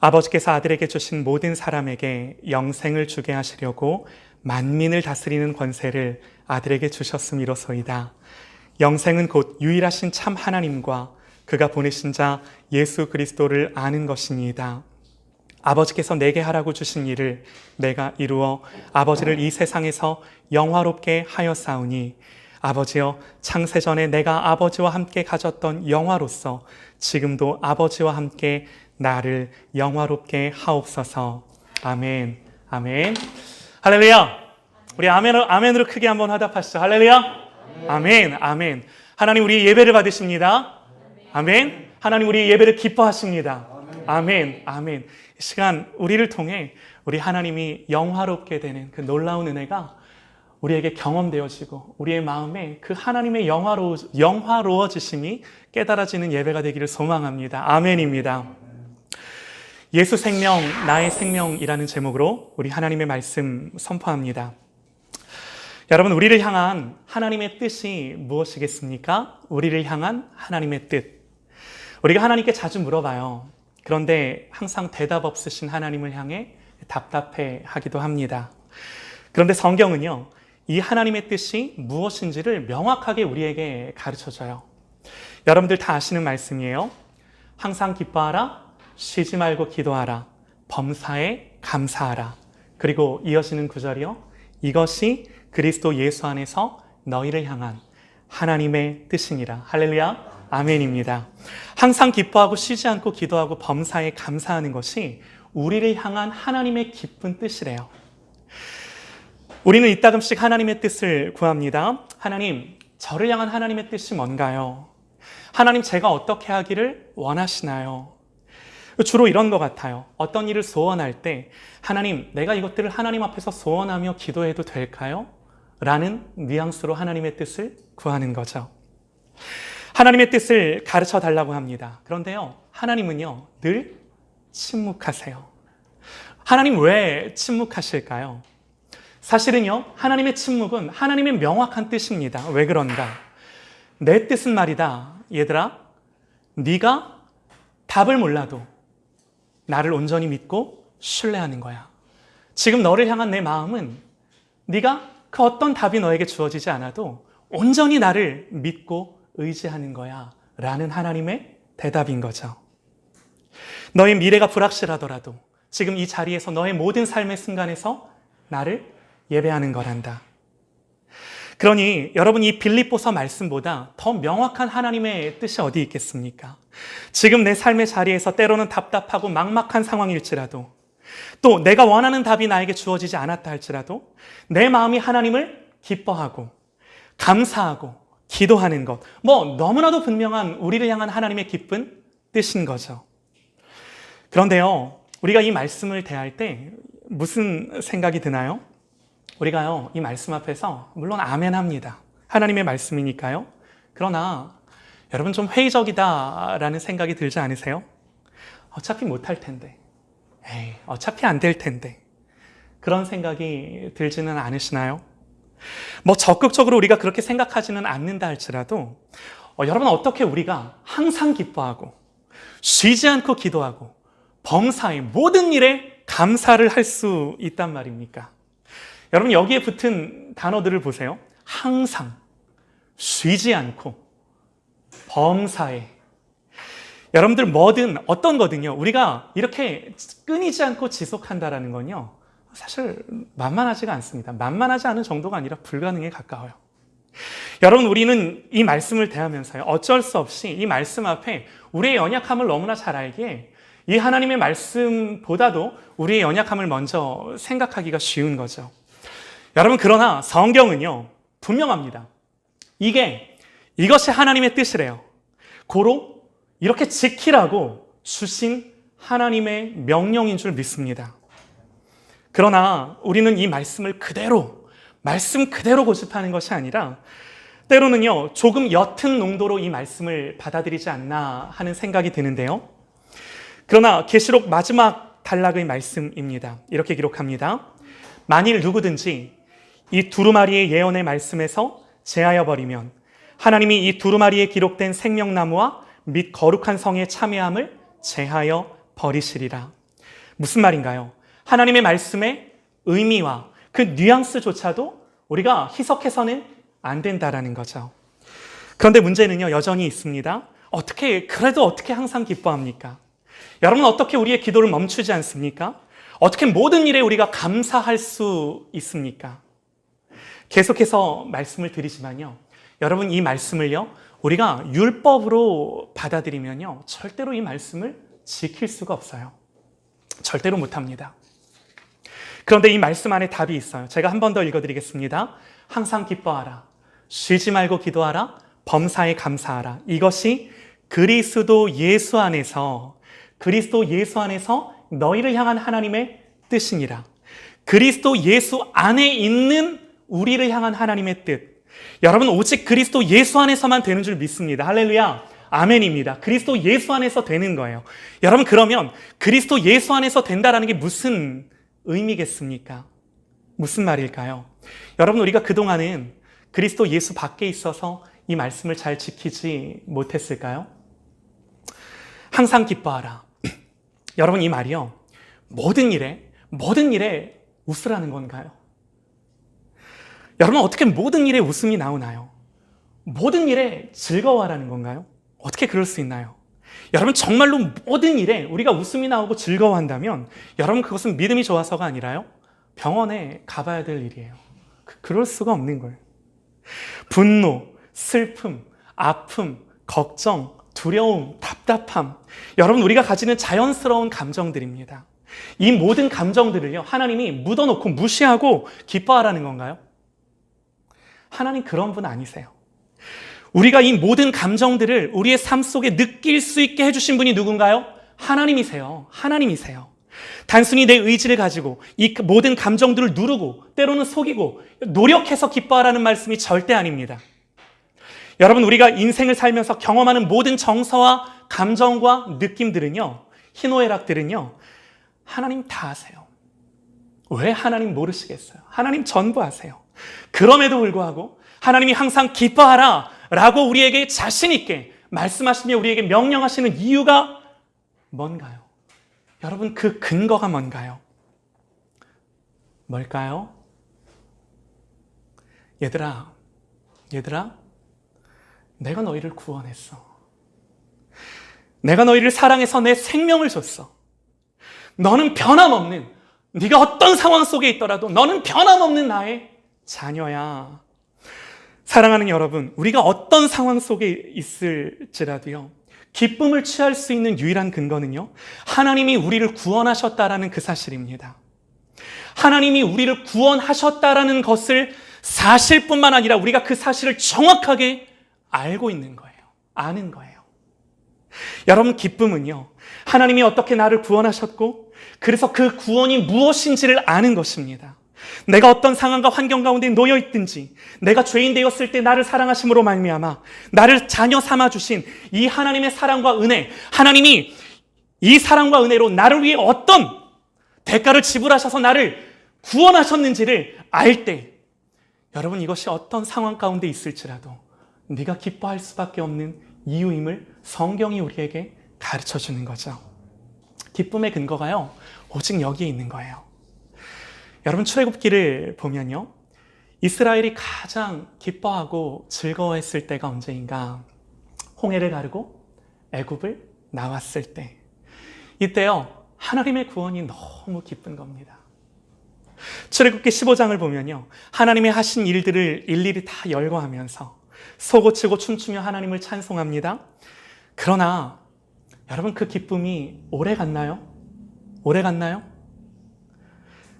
아버지께서 아들에게 주신 모든 사람에게 영생을 주게 하시려고 만민을 다스리는 권세를 아들에게 주셨음이로소이다. 영생은 곧 유일하신 참 하나님과 그가 보내신 자 예수 그리스도를 아는 것이니이다. 아버지께서 내게 하라고 주신 일을 내가 이루어 아버지를 이 세상에서 영화롭게 하였사오니 아버지여, 창세전에 내가 아버지와 함께 가졌던 영화로서 지금도 아버지와 함께 나를 영화롭게 하옵소서. 아멘. 아멘. 할렐루야. 우리 아멘으로 크게 한번 화답하시죠. 할렐루야. 아멘. 아멘. 하나님 우리 예배를 받으십니다. 아멘. 하나님 우리 예배를 기뻐하십니다. 아멘. 아멘. 이 시간 우리를 통해 우리 하나님이 영화롭게 되는 그 놀라운 은혜가 우리에게 경험되어지고 우리의 마음에 그 하나님의 영화로워지심이 깨달아지는 예배가 되기를 소망합니다. 아멘입니다. 예수 생명, 나의 생명이라는 제목으로 우리 하나님의 말씀 선포합니다. 여러분, 우리를 향한 하나님의 뜻이 무엇이겠습니까? 우리를 향한 하나님의 뜻. 우리가 하나님께 자주 물어봐요. 그런데 항상 대답 없으신 하나님을 향해 답답해 하기도 합니다. 그런데 성경은요, 이 하나님의 뜻이 무엇인지를 명확하게 우리에게 가르쳐줘요. 여러분들 다 아시는 말씀이에요. 항상 기뻐하라, 쉬지 말고 기도하라, 범사에 감사하라. 그리고 이어지는 구절이요, 이것이 그리스도 예수 안에서 너희를 향한 하나님의 뜻이니라. 할렐루야. 아멘입니다. 항상 기뻐하고 쉬지 않고 기도하고 범사에 감사하는 것이 우리를 향한 하나님의 기쁜 뜻이래요. 우리는 이따금씩 하나님의 뜻을 구합니다. 하나님, 저를 향한 하나님의 뜻이 뭔가요? 하나님, 제가 어떻게 하기를 원하시나요? 주로 이런 것 같아요. 어떤 일을 소원할 때 하나님, 내가 이것들을 하나님 앞에서 소원하며 기도해도 될까요? 라는 뉘앙스로 하나님의 뜻을 구하는 거죠. 하나님의 뜻을 가르쳐 달라고 합니다. 그런데요, 하나님은요, 늘 침묵하세요. 하나님 왜 침묵하실까요? 사실은요, 하나님의 침묵은 하나님의 명확한 뜻입니다. 왜 그런가? 내 뜻은 말이다. 얘들아, 네가 답을 몰라도 나를 온전히 믿고 신뢰하는 거야. 지금 너를 향한 내 마음은 네가 그 어떤 답이 너에게 주어지지 않아도 온전히 나를 믿고 의지하는 거야. 라는 하나님의 대답인 거죠. 너의 미래가 불확실하더라도 지금 이 자리에서 너의 모든 삶의 순간에서 나를 예배하는 거란다. 그러니 여러분, 이 빌립보서 말씀보다 더 명확한 하나님의 뜻이 어디 있겠습니까? 지금 내 삶의 자리에서 때로는 답답하고 막막한 상황일지라도, 또 내가 원하는 답이 나에게 주어지지 않았다 할지라도 내 마음이 하나님을 기뻐하고 감사하고 기도하는 것, 너무나도 분명한 우리를 향한 하나님의 기쁜 뜻인 거죠. 그런데요, 우리가 이 말씀을 대할 때 무슨 생각이 드나요? 우리가요, 이 말씀 앞에서 물론 아멘 합니다. 하나님의 말씀이니까요. 그러나 여러분, 좀 회의적이다라는 생각이 들지 않으세요? 어차피 못할 텐데, 어차피 안 될 텐데, 그런 생각이 들지는 않으시나요? 적극적으로 우리가 그렇게 생각하지는 않는다 할지라도 여러분, 어떻게 우리가 항상 기뻐하고 쉬지 않고 기도하고 범사의 모든 일에 감사를 할 수 있단 말입니까? 여러분, 여기에 붙은 단어들을 보세요. 항상, 쉬지 않고, 범사에. 여러분들 뭐든 어떤 거든요, 우리가 이렇게 끊이지 않고 지속한다라는 건요, 사실 만만하지가 않습니다. 만만하지 않은 정도가 아니라 불가능에 가까워요. 여러분, 우리는 이 말씀을 대하면서요, 어쩔 수 없이 이 말씀 앞에 우리의 연약함을 너무나 잘 알기에 이 하나님의 말씀보다도 우리의 연약함을 먼저 생각하기가 쉬운 거죠. 여러분, 그러나 성경은요, 분명합니다. 이것이 하나님의 뜻이래요. 고로 이렇게 지키라고 주신 하나님의 명령인 줄 믿습니다. 그러나 우리는 이 말씀을 말씀 그대로 고집하는 것이 아니라 때로는요, 조금 옅은 농도로 이 말씀을 받아들이지 않나 하는 생각이 드는데요. 그러나 계시록 마지막 단락의 말씀입니다. 이렇게 기록합니다. 만일 누구든지 이 두루마리의 예언의 말씀에서 제하여 버리면 하나님이 이 두루마리에 기록된 생명나무와 및 거룩한 성의 참여함을 제하여 버리시리라. 무슨 말인가요? 하나님의 말씀의 의미와 그 뉘앙스조차도 우리가 희석해서는 안 된다라는 거죠. 그런데 문제는요, 여전히 있습니다. 그래도 어떻게 항상 기뻐합니까? 여러분, 어떻게 우리의 기도를 멈추지 않습니까? 어떻게 모든 일에 우리가 감사할 수 있습니까? 계속해서 말씀을 드리지만요, 여러분, 이 말씀을요, 우리가 율법으로 받아들이면요, 절대로 이 말씀을 지킬 수가 없어요. 절대로 못합니다. 그런데 이 말씀 안에 답이 있어요. 제가 한 번 더 읽어드리겠습니다. 항상 기뻐하라. 쉬지 말고 기도하라. 범사에 감사하라. 이것이 그리스도 예수 안에서 너희를 향한 하나님의 뜻이니라. 그리스도 예수 안에 있는 우리를 향한 하나님의 뜻. 여러분, 오직 그리스도 예수 안에서만 되는 줄 믿습니다. 할렐루야. 아멘입니다. 그리스도 예수 안에서 되는 거예요. 여러분, 그러면 그리스도 예수 안에서 된다라는 게 무슨 의미겠습니까? 무슨 말일까요? 여러분, 우리가 그동안은 그리스도 예수 밖에 있어서 이 말씀을 잘 지키지 못했을까요? 항상 기뻐하라. 여러분, 이 말이요, 모든 일에 웃으라는 건가요? 여러분, 어떻게 모든 일에 웃음이 나오나요? 모든 일에 즐거워하라는 건가요? 어떻게 그럴 수 있나요? 여러분, 정말로 모든 일에 우리가 웃음이 나오고 즐거워한다면 여러분, 그것은 믿음이 좋아서가 아니라요, 병원에 가봐야 될 일이에요. 그럴 수가 없는 거예요. 분노, 슬픔, 아픔, 걱정, 두려움, 답답함, 여러분, 우리가 가지는 자연스러운 감정들입니다. 이 모든 감정들을요, 하나님이 묻어놓고 무시하고 기뻐하라는 건가요? 하나님 그런 분 아니세요. 우리가 이 모든 감정들을 우리의 삶 속에 느낄 수 있게 해주신 분이 누군가요? 하나님이세요. 단순히 내 의지를 가지고 이 모든 감정들을 누르고 때로는 속이고 노력해서 기뻐하라는 말씀이 절대 아닙니다. 여러분, 우리가 인생을 살면서 경험하는 모든 정서와 감정과 느낌들은요, 희노애락들은요, 하나님 다 아세요. 왜 하나님 모르시겠어요? 하나님 전부 아세요. 그럼에도 불구하고 하나님이 항상 기뻐하라 라고 우리에게 자신 있게 말씀하시며 우리에게 명령하시는 이유가 뭔가요? 여러분, 그 근거가 뭔가요? 뭘까요? 얘들아, 내가 너희를 구원했어. 내가 너희를 사랑해서 내 생명을 줬어. 너는 변함없는, 네가 어떤 상황 속에 있더라도 너는 변함없는 나의 자녀야. 사랑하는 여러분, 우리가 어떤 상황 속에 있을지라도요, 기쁨을 취할 수 있는 유일한 근거는요, 하나님이 우리를 구원하셨다라는 그 사실입니다. 하나님이 우리를 구원하셨다라는 것을 사실뿐만 아니라 우리가 그 사실을 정확하게 알고 있는 거예요. 아는 거예요. 여러분, 기쁨은요, 하나님이 어떻게 나를 구원하셨고 그래서 그 구원이 무엇인지를 아는 것입니다. 내가 어떤 상황과 환경 가운데 놓여 있든지, 내가 죄인 되었을 때 나를 사랑하심으로 말미암아 나를 자녀 삼아 주신 이 하나님의 사랑과 은혜, 하나님이 이 사랑과 은혜로 나를 위해 어떤 대가를 지불하셔서 나를 구원하셨는지를 알 때, 여러분, 이것이 어떤 상황 가운데 있을지라도 네가 기뻐할 수밖에 없는 이유임을 성경이 우리에게 가르쳐 주는 거죠. 기쁨의 근거가요, 오직 여기에 있는 거예요. 여러분, 출애굽기를 보면요, 이스라엘이 가장 기뻐하고 즐거워했을 때가 언제인가? 홍해를 가르고 애굽을 나왔을 때. 이때요, 하나님의 구원이 너무 기쁜 겁니다. 출애굽기 15장을 보면요, 하나님의 하신 일들을 일일이 다 열거하면서 소고치고 춤추며 하나님을 찬송합니다. 그러나 여러분, 그 기쁨이 오래 갔나요?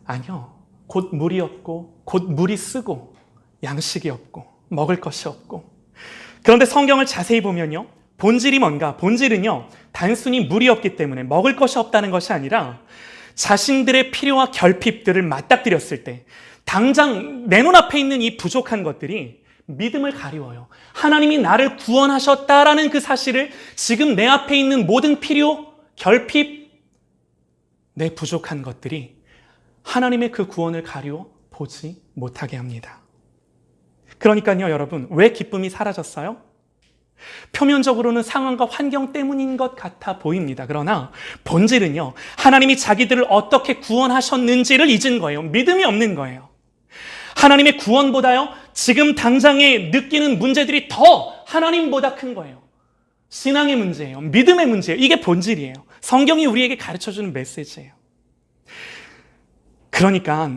아니요. 곧 물이 없고, 곧 물이 쓰고, 양식이 없고, 먹을 것이 없고. 그런데 성경을 자세히 보면요, 본질이 뭔가? 본질은요, 단순히 물이 없기 때문에 먹을 것이 없다는 것이 아니라 자신들의 필요와 결핍들을 맞닥뜨렸을 때 당장 내 눈앞에 있는 이 부족한 것들이 믿음을 가리워요. 하나님이 나를 구원하셨다라는 그 사실을 지금 내 앞에 있는 모든 필요, 결핍, 내 부족한 것들이 하나님의 그 구원을 가리워 보지 못하게 합니다. 그러니까요, 여러분, 왜 기쁨이 사라졌어요? 표면적으로는 상황과 환경 때문인 것 같아 보입니다. 그러나 본질은요, 하나님이 자기들을 어떻게 구원하셨는지를 잊은 거예요. 믿음이 없는 거예요. 하나님의 구원보다요, 지금 당장에 느끼는 문제들이 더 하나님보다 큰 거예요. 신앙의 문제예요. 믿음의 문제예요. 이게 본질이에요. 성경이 우리에게 가르쳐주는 메시지예요. 그러니까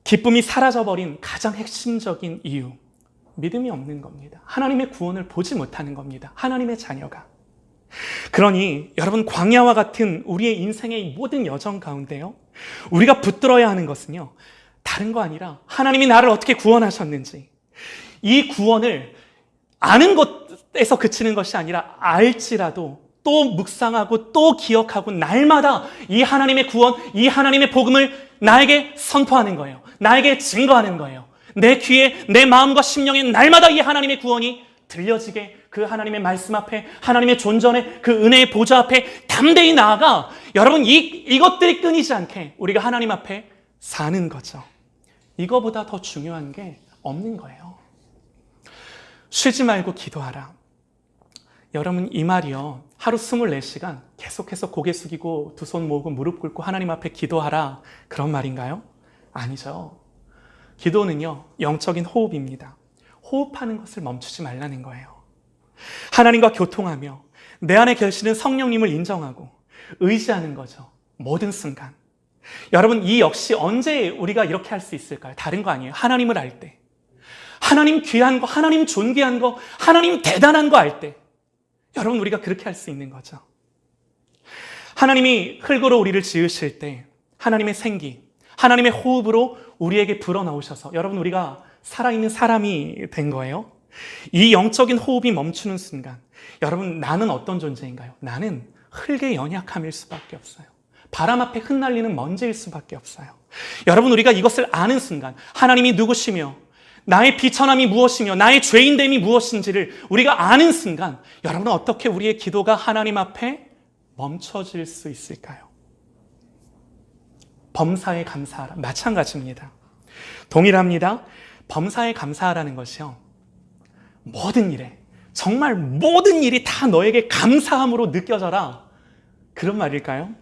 기쁨이 사라져버린 가장 핵심적인 이유, 믿음이 없는 겁니다. 하나님의 구원을 보지 못하는 겁니다. 하나님의 자녀가. 그러니 여러분, 광야와 같은 우리의 인생의 모든 여정 가운데요, 우리가 붙들어야 하는 것은요, 다른 거 아니라 하나님이 나를 어떻게 구원하셨는지, 이 구원을 아는 것에서 그치는 것이 아니라 알지라도 또 묵상하고 또 기억하고 날마다 이 하나님의 구원, 이 하나님의 복음을 나에게 선포하는 거예요. 나에게 증거하는 거예요. 내 귀에, 내 마음과 심령에 날마다 이 하나님의 구원이 들려지게, 그 하나님의 말씀 앞에, 하나님의 존전에, 그 은혜의 보좌 앞에 담대히 나아가, 여러분, 이것들이 끊이지 않게 우리가 하나님 앞에 사는 거죠. 이거보다 더 중요한 게 없는 거예요. 쉬지 말고 기도하라. 여러분, 이 말이요, 하루 24시간 계속해서 고개 숙이고 두 손 모으고 무릎 꿇고 하나님 앞에 기도하라, 그런 말인가요? 아니죠. 기도는요, 영적인 호흡입니다. 호흡하는 것을 멈추지 말라는 거예요. 하나님과 교통하며 내 안에 계시는 성령님을 인정하고 의지하는 거죠. 모든 순간. 여러분, 이 역시 언제 우리가 이렇게 할 수 있을까요? 다른 거 아니에요. 하나님을 알 때, 하나님 귀한 거, 하나님 존귀한 거, 하나님 대단한 거 알 때, 여러분, 우리가 그렇게 할 수 있는 거죠. 하나님이 흙으로 우리를 지으실 때 하나님의 생기, 하나님의 호흡으로 우리에게 불어넣으셔서 여러분, 우리가 살아있는 사람이 된 거예요. 이 영적인 호흡이 멈추는 순간, 여러분, 나는 어떤 존재인가요? 나는 흙의 연약함일 수밖에 없어요. 바람 앞에 흩날리는 먼지일 수밖에 없어요. 여러분, 우리가 이것을 아는 순간, 하나님이 누구시며 나의 비천함이 무엇이며 나의 죄인됨이 무엇인지를 우리가 아는 순간, 여러분은 어떻게 우리의 기도가 하나님 앞에 멈춰질 수 있을까요? 범사에 감사하라. 마찬가지입니다. 동일합니다. 범사에 감사하라는 것이요, 모든 일에, 정말 모든 일이 다 너에게 감사함으로 느껴져라, 그런 말일까요?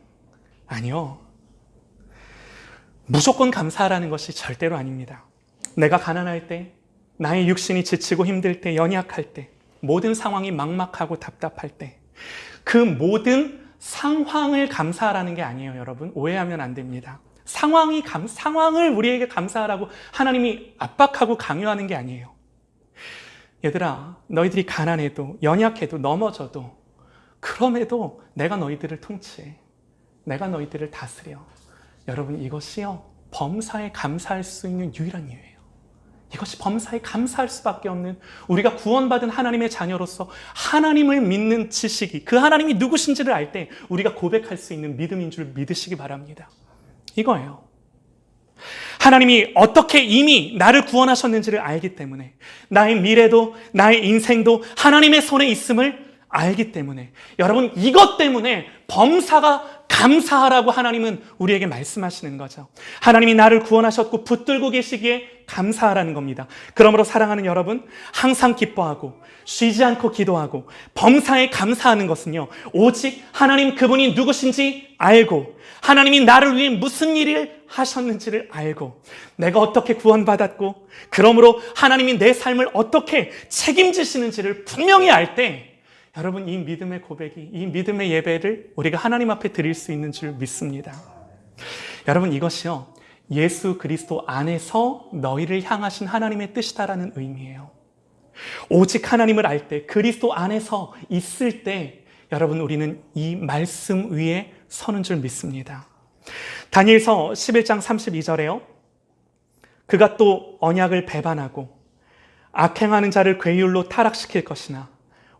아니요. 무조건 감사하라는 것이 절대로 아닙니다. 내가 가난할 때, 나의 육신이 지치고 힘들 때, 연약할 때, 모든 상황이 막막하고 답답할 때, 그 모든 상황을 감사하라는 게 아니에요. 여러분, 오해하면 안 됩니다. 상황을 우리에게 감사하라고 하나님이 압박하고 강요하는 게 아니에요. 얘들아, 너희들이 가난해도, 연약해도, 넘어져도, 그럼에도 내가 너희들을 통치해. 내가 너희들을 다스려. 여러분, 이것이요, 범사에 감사할 수 있는 유일한 이유예요. 이것이 범사에 감사할 수밖에 없는, 우리가 구원받은 하나님의 자녀로서 하나님을 믿는 지식이, 그 하나님이 누구신지를 알 때 우리가 고백할 수 있는 믿음인 줄 믿으시기 바랍니다. 이거예요. 하나님이 어떻게 이미 나를 구원하셨는지를 알기 때문에, 나의 미래도 나의 인생도 하나님의 손에 있음을 알기 때문에, 여러분, 이것 때문에 범사가 감사하라고 하나님은 우리에게 말씀하시는 거죠. 하나님이 나를 구원하셨고 붙들고 계시기에 감사하라는 겁니다. 그러므로 사랑하는 여러분, 항상 기뻐하고 쉬지 않고 기도하고 범사에 감사하는 것은요, 오직 하나님 그분이 누구신지 알고, 하나님이 나를 위해 무슨 일을 하셨는지를 알고, 내가 어떻게 구원받았고 그러므로 하나님이 내 삶을 어떻게 책임지시는지를 분명히 알 때, 여러분, 이 믿음의 고백이, 이 믿음의 예배를 우리가 하나님 앞에 드릴 수 있는 줄 믿습니다. 여러분, 이것이요, 예수 그리스도 안에서 너희를 향하신 하나님의 뜻이다라는 의미예요. 오직 하나님을 알 때, 그리스도 안에서 있을 때, 여러분, 우리는 이 말씀 위에 서는 줄 믿습니다. 다니엘서 11장 32절에요. 그가 또 언약을 배반하고 악행하는 자를 괴율로 타락시킬 것이나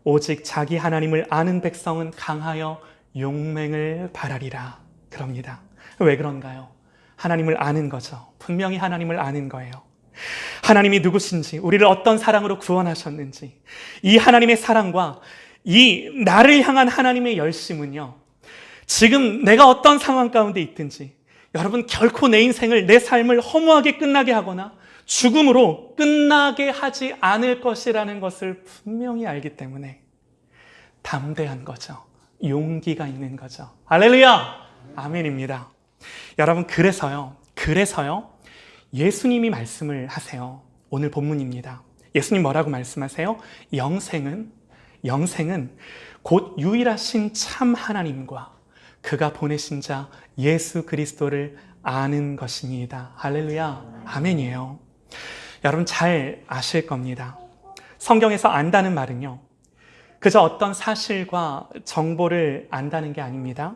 오직 자기 하나님을 아는 백성은 강하여 용맹을 바라리라, 그럽니다. 왜 그런가요? 하나님을 아는 거죠. 분명히 하나님을 아는 거예요. 하나님이 누구신지, 우리를 어떤 사랑으로 구원하셨는지, 이 하나님의 사랑과 이 나를 향한 하나님의 열심은요, 지금 내가 어떤 상황 가운데 있든지, 여러분, 결코 내 인생을, 내 삶을 허무하게 끝나게 하거나 죽음으로 끝나게 하지 않을 것이라는 것을 분명히 알기 때문에 담대한 거죠. 용기가 있는 거죠. 할렐루야! 아멘입니다. 여러분, 그래서요. 예수님이 말씀을 하세요. 오늘 본문입니다. 예수님 뭐라고 말씀하세요? 영생은 곧 유일하신 참 하나님과 그가 보내신 자 예수 그리스도를 아는 것입니다. 할렐루야. 아멘이에요. 여러분 잘 아실 겁니다. 성경에서 안다는 말은요, 그저 어떤 사실과 정보를 안다는 게 아닙니다.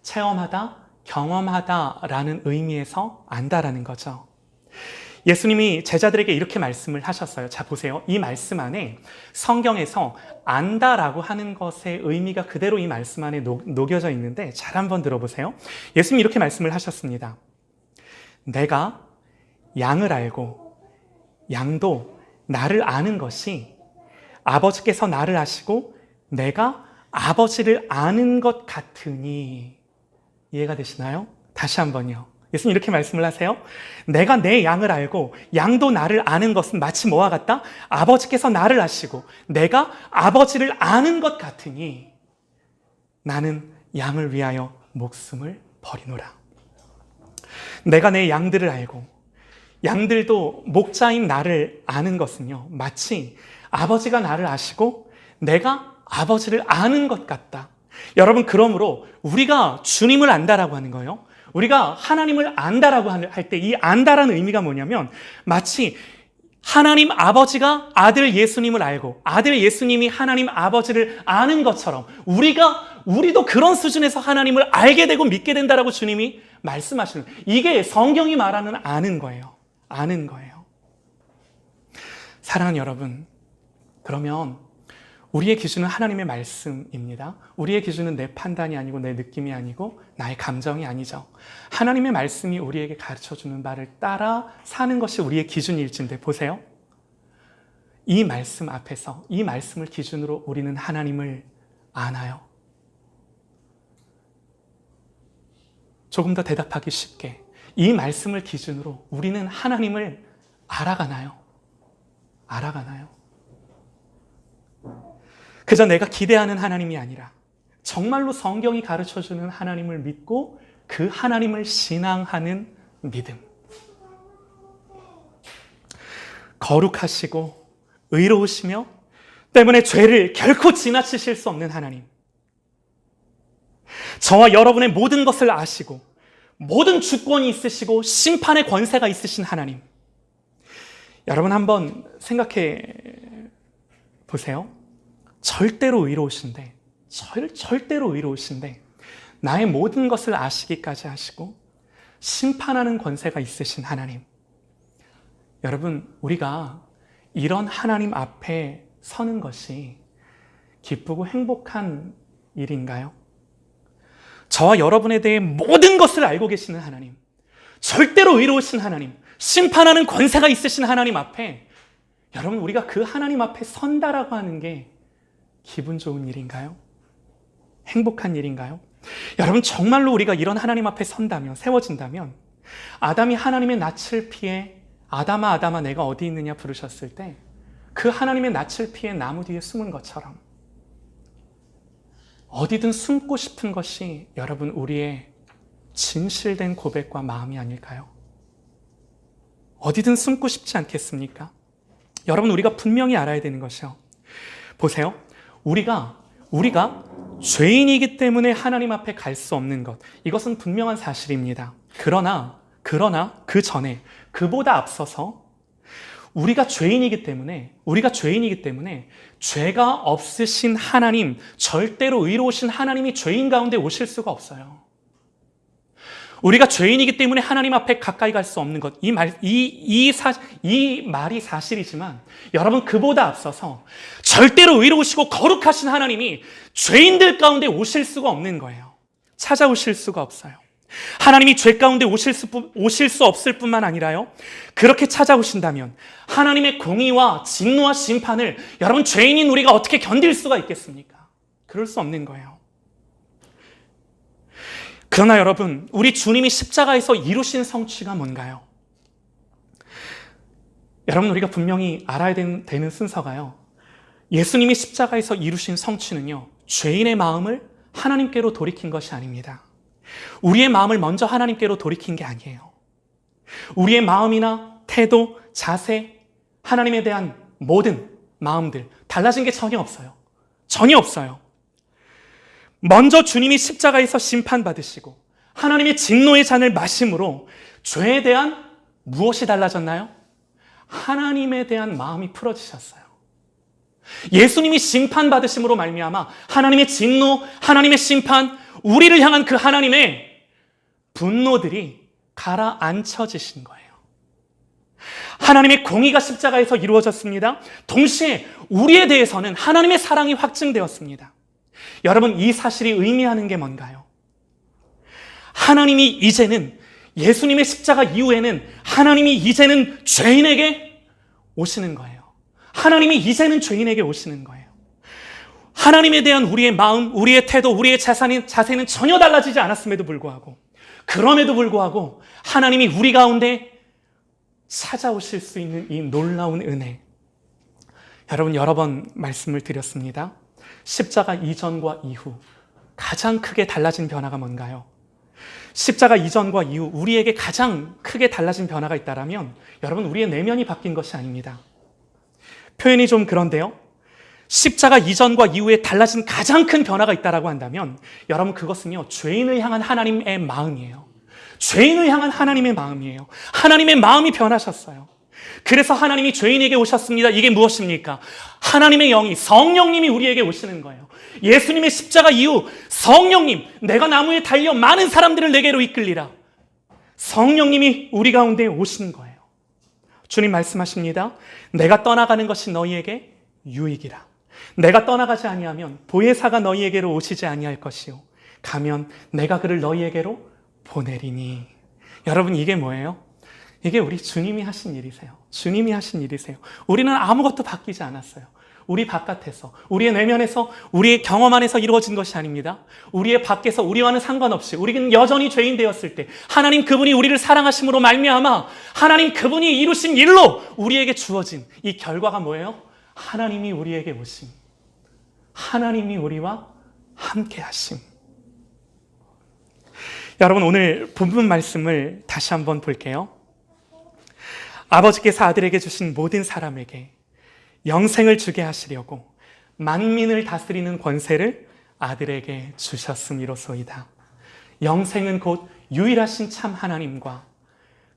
체험하다, 경험하다라는 의미에서 안다라는 거죠. 예수님이 제자들에게 이렇게 말씀을 하셨어요. 자, 보세요. 이 말씀 안에 성경에서 안다라고 하는 것의 의미가 그대로 이 말씀 안에 녹여져 있는데 잘 한번 들어보세요. 예수님이 이렇게 말씀을 하셨습니다. 내가 양을 알고 양도 나를 아는 것이 아버지께서 나를 아시고 내가 아버지를 아는 것 같으니. 이해가 되시나요? 다시 한번요. 예수님 이렇게 말씀을 하세요. 내가 내 양을 알고 양도 나를 아는 것은 마치 뭐와 같다? 아버지께서 나를 아시고 내가 아버지를 아는 것 같으니 나는 양을 위하여 목숨을 버리노라. 내가 내 양들을 알고 양들도 목자인 나를 아는 것은요, 마치 아버지가 나를 아시고 내가 아버지를 아는 것 같다. 여러분, 그러므로 우리가 주님을 안다라고 하는 거예요. 우리가 하나님을 안다라고 할 때 이 안다라는 의미가 뭐냐면 마치 하나님 아버지가 아들 예수님을 알고 아들 예수님이 하나님 아버지를 아는 것처럼 우리도 그런 수준에서 하나님을 알게 되고 믿게 된다라고 주님이 말씀하시는, 이게 성경이 말하는 아는 거예요. 아는 거예요. 사랑하는 여러분, 그러면 우리의 기준은 하나님의 말씀입니다. 우리의 기준은 내 판단이 아니고 내 느낌이 아니고 나의 감정이 아니죠. 하나님의 말씀이 우리에게 가르쳐주는 바를 따라 사는 것이 우리의 기준일진데 보세요. 이 말씀 앞에서 이 말씀을 기준으로 우리는 하나님을 아나요? 조금 더 대답하기 쉽게, 이 말씀을 기준으로 우리는 하나님을 알아가나요? 그저 내가 기대하는 하나님이 아니라 정말로 성경이 가르쳐주는 하나님을 믿고 그 하나님을 신앙하는 믿음. 거룩하시고 의로우시며 때문에 죄를 결코 지나치실 수 없는 하나님. 저와 여러분의 모든 것을 아시고 모든 주권이 있으시고 심판의 권세가 있으신 하나님. 여러분 한번 생각해 보세요. 절대로 의로우신데 나의 모든 것을 아시기까지 하시고 심판하는 권세가 있으신 하나님. 여러분, 우리가 이런 하나님 앞에 서는 것이 기쁘고 행복한 일인가요? 저와 여러분에 대해 모든 것을 알고 계시는 하나님, 절대로 의로우신 하나님, 심판하는 권세가 있으신 하나님 앞에, 여러분, 우리가 그 하나님 앞에 선다라고 하는 게 기분 좋은 일인가요? 행복한 일인가요? 여러분, 정말로 우리가 이런 하나님 앞에 선다면, 세워진다면, 아담이 하나님의 낯을 피해 아담아 아담아 내가 어디 있느냐 부르셨을 때 그 하나님의 낯을 피해 나무 뒤에 숨은 것처럼 어디든 숨고 싶은 것이 여러분 우리의 진실된 고백과 마음이 아닐까요? 어디든 숨고 싶지 않겠습니까? 여러분, 우리가 분명히 알아야 되는 것이요, 보세요. 우리가 죄인이기 때문에 하나님 앞에 갈 수 없는 것, 이것은 분명한 사실입니다. 그러나 그 전에, 그보다 앞서서 우리가 죄인이기 때문에 죄가 없으신 하나님, 절대로 의로우신 하나님이 죄인 가운데 오실 수가 없어요. 우리가 죄인이기 때문에 하나님 앞에 가까이 갈 수 없는 것, 이 말이 사실이지만 여러분, 그보다 앞서서 절대로 의로우시고 거룩하신 하나님이 죄인들 가운데 오실 수가 없는 거예요. 찾아오실 수가 없어요. 하나님이 죄 가운데 오실 수 없을 뿐만 아니라요, 그렇게 찾아오신다면 하나님의 공의와 진노와 심판을 여러분 죄인인 우리가 어떻게 견딜 수가 있겠습니까? 그럴 수 없는 거예요. 그러나 여러분, 우리 주님이 십자가에서 이루신 성취가 뭔가요? 여러분, 우리가 분명히 알아야 되는 순서가요, 예수님이 십자가에서 이루신 성취는요, 죄인의 마음을 하나님께로 돌이킨 것이 아닙니다. 우리의 마음을 먼저 하나님께로 돌이킨 게 아니에요. 우리의 마음이나 태도, 자세, 하나님에 대한 모든 마음들 달라진 게 전혀 없어요. 전혀 없어요. 먼저 주님이 십자가에서 심판받으시고 하나님의 진노의 잔을 마심으로 죄에 대한 무엇이 달라졌나요? 하나님에 대한 마음이 풀어지셨어요. 예수님이 심판받으심으로 말미암아 하나님의 진노, 하나님의 심판, 우리를 향한 그 하나님의 분노들이 가라앉혀지신 거예요. 하나님의 공의가 십자가에서 이루어졌습니다. 동시에 우리에 대해서는 하나님의 사랑이 확증되었습니다. 여러분, 이 사실이 의미하는 게 뭔가요? 하나님이 이제는, 예수님의 십자가 이후에는 하나님이 이제는 죄인에게 오시는 거예요. 하나님이 이제는 죄인에게 오시는 거예요. 하나님에 대한 우리의 마음, 우리의 태도, 우리의 자세는 전혀 달라지지 않았음에도 불구하고, 그럼에도 불구하고 하나님이 우리 가운데 찾아오실 수 있는 이 놀라운 은혜. 여러분, 여러 번 말씀을 드렸습니다. 십자가 이전과 이후 가장 크게 달라진 변화가 뭔가요? 십자가 이전과 이후 우리에게 가장 크게 달라진 변화가 있다면 여러분, 우리의 내면이 바뀐 것이 아닙니다. 표현이 좀 그런데요, 십자가 이전과 이후에 달라진 가장 큰 변화가 있다고 한다면 여러분, 그것은요, 죄인을 향한 하나님의 마음이에요. 죄인을 향한 하나님의 마음이에요. 하나님의 마음이 변하셨어요. 그래서 하나님이 죄인에게 오셨습니다. 이게 무엇입니까? 하나님의 영이, 성령님이 우리에게 오시는 거예요. 예수님의 십자가 이후 성령님, 내가 나무에 달려 많은 사람들을 내게로 이끌리라. 성령님이 우리 가운데 오신 거예요. 주님 말씀하십니다. 내가 떠나가는 것이 너희에게 유익이라. 내가 떠나가지 아니하면 보혜사가 너희에게로 오시지 아니할 것이요, 가면 내가 그를 너희에게로 보내리니. 여러분, 이게 뭐예요? 이게 우리 주님이 하신 일이세요. 주님이 하신 일이세요. 우리는 아무것도 바뀌지 않았어요. 우리 바깥에서, 우리의 내면에서, 우리의 경험 안에서 이루어진 것이 아닙니다. 우리의 밖에서, 우리와는 상관없이 우리는 여전히 죄인 되었을 때 하나님 그분이 우리를 사랑하심으로 말미암아 하나님 그분이 이루신 일로 우리에게 주어진 이 결과가 뭐예요? 하나님이 우리에게 오심, 하나님이 우리와 함께 하심. 여러분, 오늘 본문 말씀을 다시 한번 볼게요. 아버지께서 아들에게 주신 모든 사람에게 영생을 주게 하시려고 만민을 다스리는 권세를 아들에게 주셨음이로소이다. 영생은 곧 유일하신 참 하나님과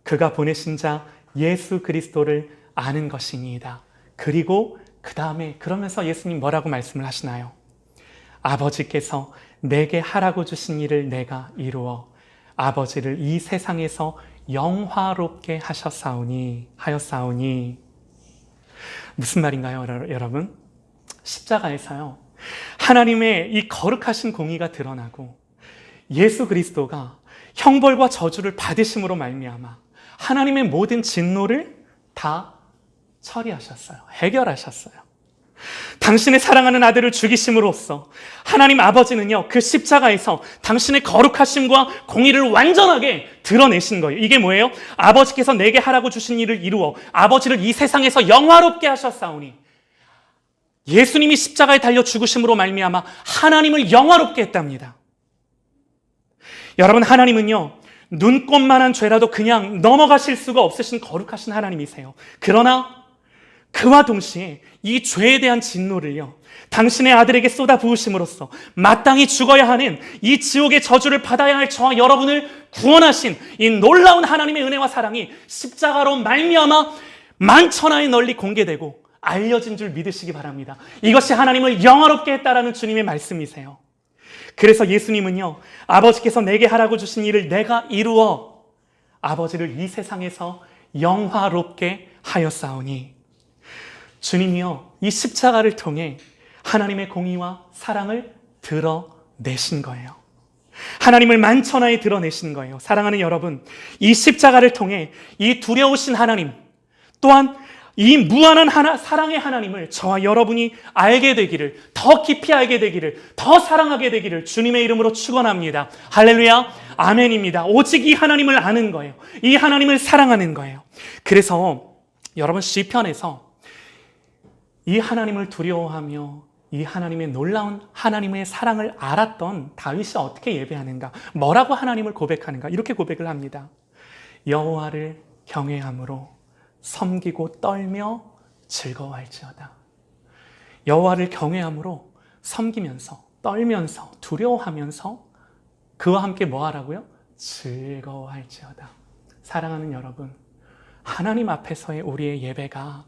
그가 보내신 자 예수 그리스도를 아는 것이니이다. 그리고 그 다음에 그러면서 예수님 뭐라고 말씀을 하시나요? 아버지께서 내게 하라고 주신 일을 내가 이루어 아버지를 이 세상에서 영화롭게 하였사오니. 무슨 말인가요, 여러분? 십자가에서요, 하나님의 이 거룩하신 공의가 드러나고 예수 그리스도가 형벌과 저주를 받으심으로 말미암아 하나님의 모든 진노를 다 처리하셨어요. 해결하셨어요. 당신의 사랑하는 아들을 죽이심으로써 하나님 아버지는요, 그 십자가에서 당신의 거룩하심과 공의를 완전하게 드러내신 거예요. 이게 뭐예요? 아버지께서 내게 하라고 주신 일을 이루어 아버지를 이 세상에서 영화롭게 하셨사오니. 예수님이 십자가에 달려 죽으심으로 말미암아 하나님을 영화롭게 했답니다. 여러분, 하나님은요, 눈꼽만한 죄라도 그냥 넘어가실 수가 없으신 거룩하신 하나님이세요. 그러나 그와 동시에 이 죄에 대한 진노를요, 당신의 아들에게 쏟아 부으심으로써 마땅히 죽어야 하는 이 지옥의 저주를 받아야 할 저와 여러분을 구원하신 이 놀라운 하나님의 은혜와 사랑이 십자가로 말미암아 만천하에 널리 공개되고 알려진 줄 믿으시기 바랍니다. 이것이 하나님을 영화롭게 했다라는 주님의 말씀이세요. 그래서 예수님은요, 아버지께서 내게 하라고 주신 일을 내가 이루어 아버지를 이 세상에서 영화롭게 하였사오니. 주님이요, 이 십자가를 통해 하나님의 공의와 사랑을 드러내신 거예요. 하나님을 만천하에 드러내신 거예요. 사랑하는 여러분, 이 십자가를 통해 이 두려우신 하나님, 또한 이 무한한 사랑의 하나님을 저와 여러분이 알게 되기를, 더 깊이 알게 되기를, 더 사랑하게 되기를 주님의 이름으로 축원합니다. 할렐루야, 아멘입니다. 오직 이 하나님을 아는 거예요. 이 하나님을 사랑하는 거예요. 그래서 여러분, 시편에서 이 하나님을 두려워하며 이 하나님의 놀라운 하나님의 사랑을 알았던 다윗이 어떻게 예배하는가, 뭐라고 하나님을 고백하는가, 이렇게 고백을 합니다. 여호와를 경외함으로 섬기고 떨며 즐거워할지어다. 여호와를 경외함으로 섬기면서 떨면서 두려워하면서 그와 함께 뭐 하라고요? 즐거워할지어다. 사랑하는 여러분, 하나님 앞에서의 우리의 예배가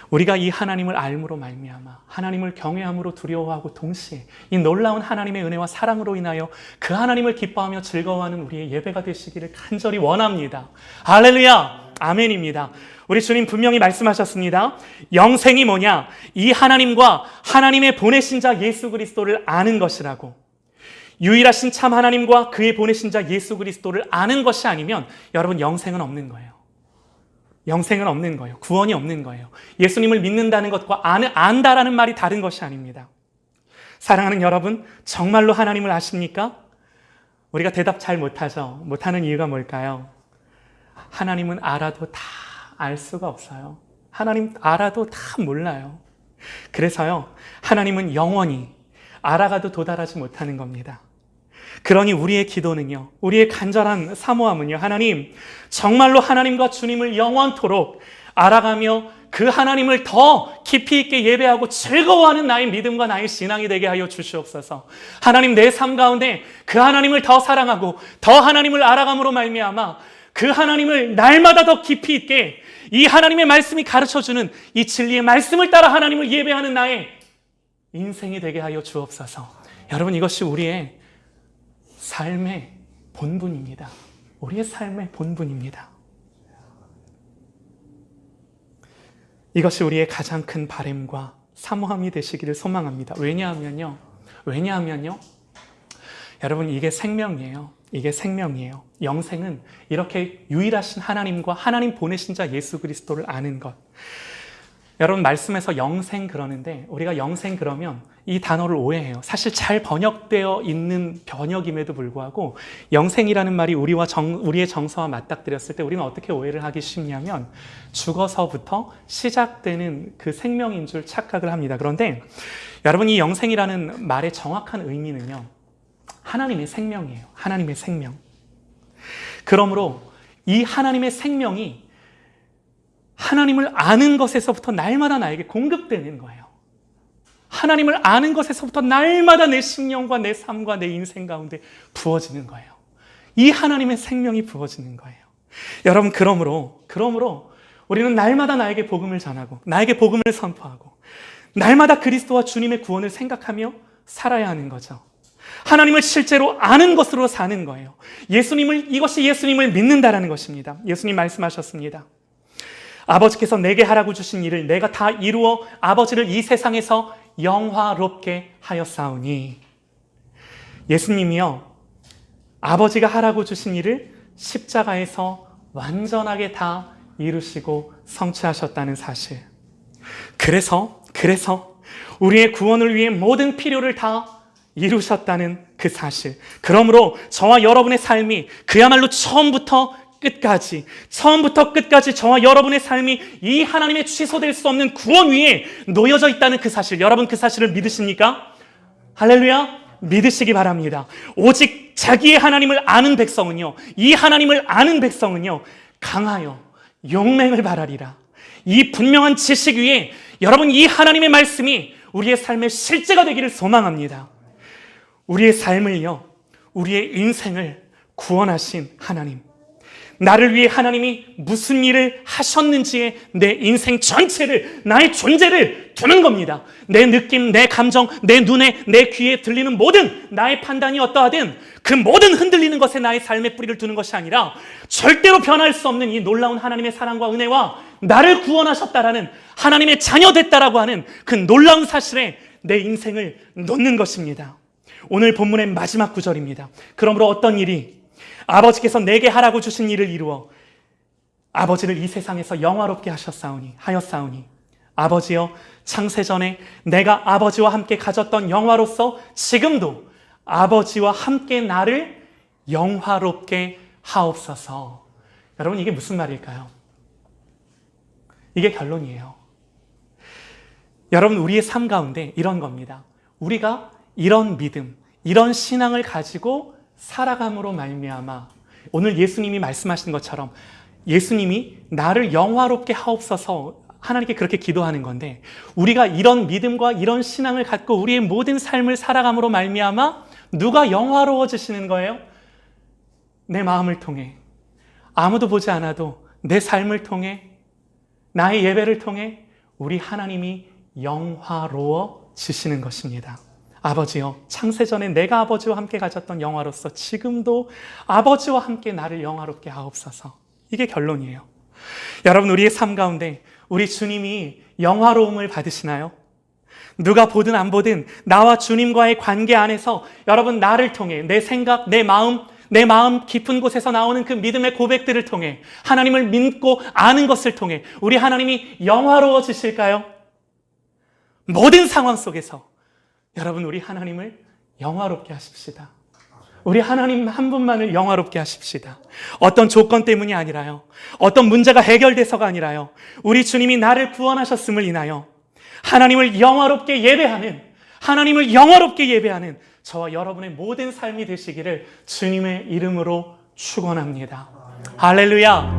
우리가 이 하나님을 알므로 말미암아 하나님을 경외함으로 두려워하고 동시에 이 놀라운 하나님의 은혜와 사랑으로 인하여 그 하나님을 기뻐하며 즐거워하는 우리의 예배가 되시기를 간절히 원합니다. 할렐루야! 아멘입니다. 우리 주님 분명히 말씀하셨습니다. 영생이 뭐냐? 이 하나님과 하나님의 보내신 자 예수 그리스도를 아는 것이라고. 유일하신 참 하나님과 그의 보내신 자 예수 그리스도를 아는 것이 아니면 여러분, 영생은 없는 거예요. 영생은 없는 거예요. 구원이 없는 거예요. 예수님을 믿는다는 것과 안다라는 말이 다른 것이 아닙니다. 사랑하는 여러분, 정말로 하나님을 아십니까? 우리가 대답 잘 못하죠. 못하는 이유가 뭘까요? 하나님은 알아도 다 알 수가 없어요. 하나님 알아도 다 몰라요. 그래서요, 하나님은 영원히 알아가도 도달하지 못하는 겁니다. 그러니 우리의 기도는요, 우리의 간절한 사모함은요, 하나님, 정말로 하나님과 주님을 영원토록 알아가며 그 하나님을 더 깊이 있게 예배하고 즐거워하는 나의 믿음과 나의 신앙이 되게 하여 주시옵소서. 하나님, 내 삶 가운데 그 하나님을 더 사랑하고 더 하나님을 알아감으로 말미암아 그 하나님을 날마다 더 깊이 있게 이 하나님의 말씀이 가르쳐주는 이 진리의 말씀을 따라 하나님을 예배하는 나의 인생이 되게 하여 주옵소서. 여러분, 이것이 우리의 삶의 본분입니다. 우리의 삶의 본분입니다. 이것이 우리의 가장 큰 바람과 사모함이 되시기를 소망합니다. 왜냐하면요, 여러분, 이게 생명이에요. 이게 생명이에요. 영생은 이렇게 유일하신 하나님과 하나님 보내신 자 예수 그리스도를 아는 것. 여러분, 말씀에서 영생 그러는데 우리가 영생 그러면 이 단어를 오해해요. 사실 잘 번역되어 있는 번역임에도 불구하고 영생이라는 말이 우리의 정서와 맞닥뜨렸을 때 우리는 어떻게 오해를 하기 쉽냐면 죽어서부터 시작되는 그 생명인 줄 착각을 합니다. 그런데 여러분, 이 영생이라는 말의 정확한 의미는요, 하나님의 생명이에요. 하나님의 생명. 그러므로 이 하나님의 생명이 하나님을 아는 것에서부터 날마다 나에게 공급되는 거예요. 하나님을 아는 것에서부터 날마다 내 심령과 내 삶과 내 인생 가운데 부어지는 거예요. 이 하나님의 생명이 부어지는 거예요. 여러분, 그러므로 우리는 날마다 나에게 복음을 전하고 나에게 복음을 선포하고 날마다 그리스도와 주님의 구원을 생각하며 살아야 하는 거죠. 하나님을 실제로 아는 것으로 사는 거예요. 이것이 예수님을 믿는다라는 것입니다. 예수님 말씀하셨습니다. 아버지께서 내게 하라고 주신 일을 내가 다 이루어 아버지를 이 세상에서 영화롭게 하였사오니. 예수님이요, 아버지가 하라고 주신 일을 십자가에서 완전하게 다 이루시고 성취하셨다는 사실. 그래서 우리의 구원을 위해 모든 필요를 다 이루셨다는 그 사실. 그러므로 저와 여러분의 삶이 그야말로 처음부터 끝까지 저와 여러분의 삶이 이 하나님의 취소될 수 없는 구원 위에 놓여져 있다는 그 사실. 여러분, 그 사실을 믿으십니까? 할렐루야! 믿으시기 바랍니다. 오직 자기의 하나님을 아는 백성은요, 이 하나님을 아는 백성은요, 강하여 용맹을 발하리라. 이 분명한 지식 위에 여러분, 이 하나님의 말씀이 우리의 삶의 실제가 되기를 소망합니다. 우리의 삶을요, 우리의 인생을 구원하신 하나님, 나를 위해 하나님이 무슨 일을 하셨는지에 내 인생 전체를, 나의 존재를 두는 겁니다. 내 느낌, 내 감정, 내 눈에, 내 귀에 들리는 모든 나의 판단이 어떠하든 그 모든 흔들리는 것에 나의 삶의 뿌리를 두는 것이 아니라 절대로 변할 수 없는 이 놀라운 하나님의 사랑과 은혜와 나를 구원하셨다라는, 하나님의 자녀 됐다라고 하는 그 놀라운 사실에 내 인생을 놓는 것입니다. 오늘 본문의 마지막 구절입니다. 그러므로 어떤 일이 아버지께서 내게 하라고 주신 일을 이루어 아버지를 이 세상에서 영화롭게 하였사오니 아버지여, 창세전에 내가 아버지와 함께 가졌던 영화로서 지금도 아버지와 함께 나를 영화롭게 하옵소서. 여러분, 이게 무슨 말일까요? 이게 결론이에요. 여러분, 우리의 삶 가운데 이런 겁니다. 우리가 이런 믿음, 이런 신앙을 가지고 살아감으로 말미암아 오늘 예수님이 말씀하신 것처럼 예수님이 나를 영화롭게 하옵소서 하나님께 그렇게 기도하는 건데, 우리가 이런 믿음과 이런 신앙을 갖고 우리의 모든 삶을 살아감으로 말미암아 누가 영화로워지시는 거예요? 내 마음을 통해, 아무도 보지 않아도 내 삶을 통해, 나의 예배를 통해 우리 하나님이 영화로워지시는 것입니다. 아버지여, 창세전에 내가 아버지와 함께 가졌던 영화로서 지금도 아버지와 함께 나를 영화롭게 하옵소서. 이게 결론이에요. 여러분, 우리의 삶 가운데 우리 주님이 영화로움을 받으시나요? 누가 보든 안 보든 나와 주님과의 관계 안에서 여러분, 나를 통해 내 생각, 내 마음 깊은 곳에서 나오는 그 믿음의 고백들을 통해 하나님을 믿고 아는 것을 통해 우리 하나님이 영화로워지실까요? 모든 상황 속에서 여러분, 우리 하나님을 영화롭게 하십시다. 우리 하나님 한 분만을 영화롭게 하십시다. 어떤 조건 때문이 아니라요, 어떤 문제가 해결돼서가 아니라요, 우리 주님이 나를 구원하셨음을 인하여 하나님을 영화롭게 예배하는, 하나님을 영화롭게 예배하는 저와 여러분의 모든 삶이 되시기를 주님의 이름으로 축원합니다. 할렐루야.